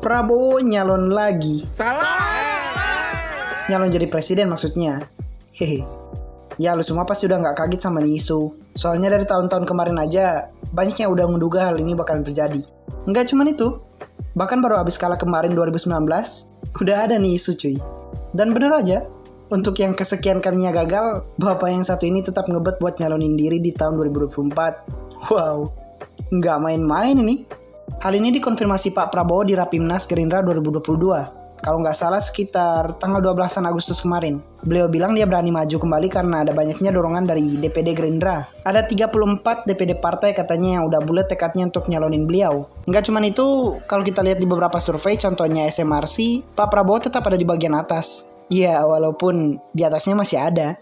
Prabowo nyalon lagi. Salah. Nyalon jadi presiden maksudnya. Hehe. Ya lu semua pasti udah gak kaget sama nih isu. Soalnya dari tahun-tahun kemarin aja banyak yang udah menduga hal ini bakalan terjadi. Nggak cuman itu, bahkan baru habis kalah kemarin 2019 udah ada nih isu cuy. Dan bener aja, untuk yang kesekian kalinya gagal, bapak yang satu ini tetap ngebet buat nyalonin diri di tahun 2024. Wow, nggak main-main ini. Hal ini dikonfirmasi Pak Prabowo di Rapimnas Gerindra 2022. Kalau nggak salah sekitar tanggal 12 Agustus kemarin. Beliau bilang dia berani maju kembali karena ada banyaknya dorongan dari DPD Gerindra. Ada 34 DPD partai katanya yang udah bulat tekadnya untuk nyalonin beliau. Nggak cuman itu, kalau kita lihat di beberapa survei, contohnya SMRC, Pak Prabowo tetap ada di bagian atas. Ya, walaupun di atasnya masih ada.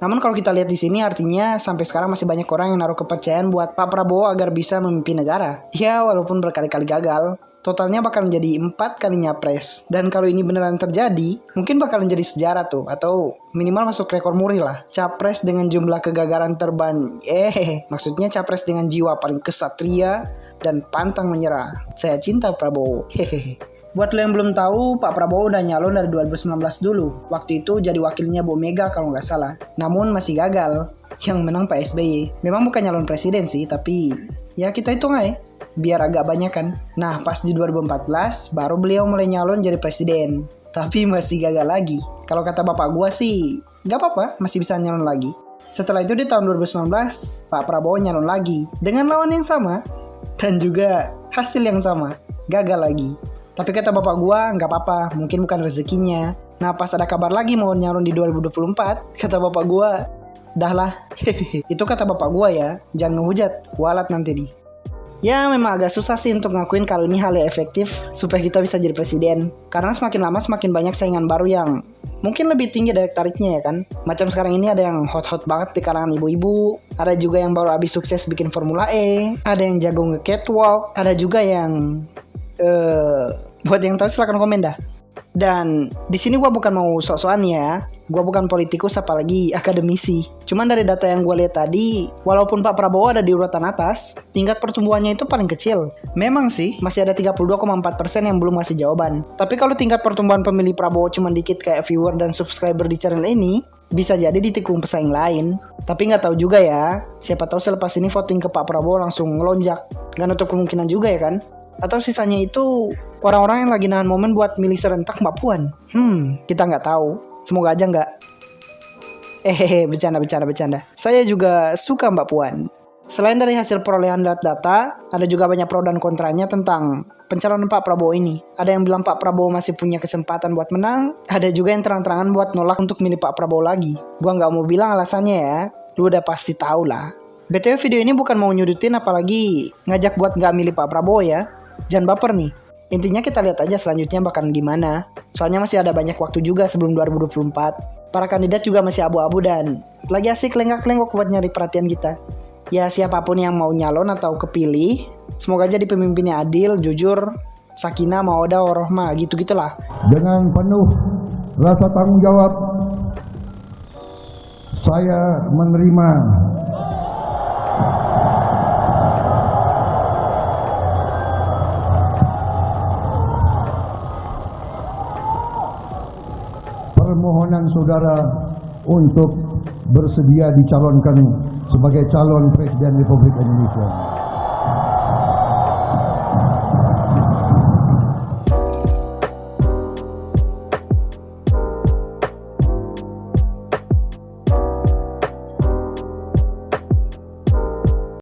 Namun kalau kita lihat di sini artinya sampai sekarang masih banyak orang yang naruh kepercayaan buat Pak Prabowo agar bisa memimpin negara. Ya walaupun berkali-kali gagal, totalnya bakal menjadi 4 kali nyapres. Dan kalau ini beneran terjadi, mungkin bakal menjadi sejarah tuh, atau minimal masuk rekor muri lah. Capres dengan jumlah kegagalan terbanyak. Maksudnya capres dengan jiwa paling kesatria dan pantang menyerah. Saya cinta Prabowo. Hehehe. Buat lo yang belum tahu, Pak Prabowo udah nyalon dari 2019 dulu. Waktu itu jadi wakilnya Bu Mega kalau nggak salah. Namun masih gagal. Yang menang Pak SBY. Memang bukan nyalon presiden sih, tapi ya kita hitung aja. Biar agak banyak kan. Nah pas di 2014 baru beliau mulai nyalon jadi presiden. Tapi masih gagal lagi. Kalau kata bapak gua sih gak apa-apa, masih bisa nyalon lagi. Setelah itu di tahun 2019 Pak Prabowo nyalon lagi dengan lawan yang sama dan juga hasil yang sama, gagal lagi. Tapi kata bapak gua gak apa-apa, mungkin bukan rezekinya. Nah pas ada kabar lagi mau nyalon di 2024, kata bapak gua, dah lah. Itu kata bapak gua ya, jangan ngehujat, kualat nanti nih. Ya memang agak susah sih untuk ngakuin kalau ini hal yang efektif supaya kita bisa jadi presiden. Karena semakin lama semakin banyak saingan baru yang mungkin lebih tinggi daya tariknya ya kan. Macam sekarang ini ada yang hot-hot banget di kalangan ibu-ibu. Ada juga yang baru habis sukses bikin Formula E. Ada yang jago nge-catwalk. Ada juga yang buat yang tahu silakan komen dah. Dan di sini gue bukan mau sok-sokan ya, gue bukan politikus apalagi akademisi. Cuman dari data yang gue lihat tadi, walaupun Pak Prabowo ada di urutan atas, tingkat pertumbuhannya itu paling kecil. Memang sih masih ada 32,4% yang belum ngasih jawaban. Tapi kalau tingkat pertumbuhan pemilih Prabowo cuma dikit kayak viewer dan subscriber di channel ini, bisa jadi ditikung pesaing lain. Tapi nggak tahu juga ya, siapa tahu selepas ini voting ke Pak Prabowo langsung ngelonjak. Gak nutup kemungkinan juga ya kan. Atau sisanya itu orang-orang yang lagi nahan momen buat milih serentak Mbak Puan. Kita nggak tahu. Semoga aja nggak. Bercanda. Saya juga suka Mbak Puan. Selain dari hasil perolehan data, ada juga banyak pro dan kontranya tentang pencalonan Pak Prabowo ini. Ada yang bilang Pak Prabowo masih punya kesempatan buat menang. Ada juga yang terang-terangan buat nolak untuk milih Pak Prabowo lagi. Gua nggak mau bilang alasannya ya. Lu udah pasti tahu lah. BTW video ini bukan mau nyudutin apalagi ngajak buat nggak milih Pak Prabowo ya. Jangan baper nih. Intinya kita lihat aja selanjutnya bakalan gimana. Soalnya masih ada banyak waktu juga sebelum 2024. Para kandidat juga masih abu-abu dan lagi asik lenggak-lenggok buat nyari perhatian kita. Ya siapapun yang mau nyalon atau kepilih, semoga aja di pemimpinnya adil, jujur, sakinah, mawaddah, warohmah, gitu-gitulah. Dengan penuh rasa tanggung jawab, saya menerima permohonan saudara untuk bersedia dicalonkan sebagai calon Presiden Republik Indonesia.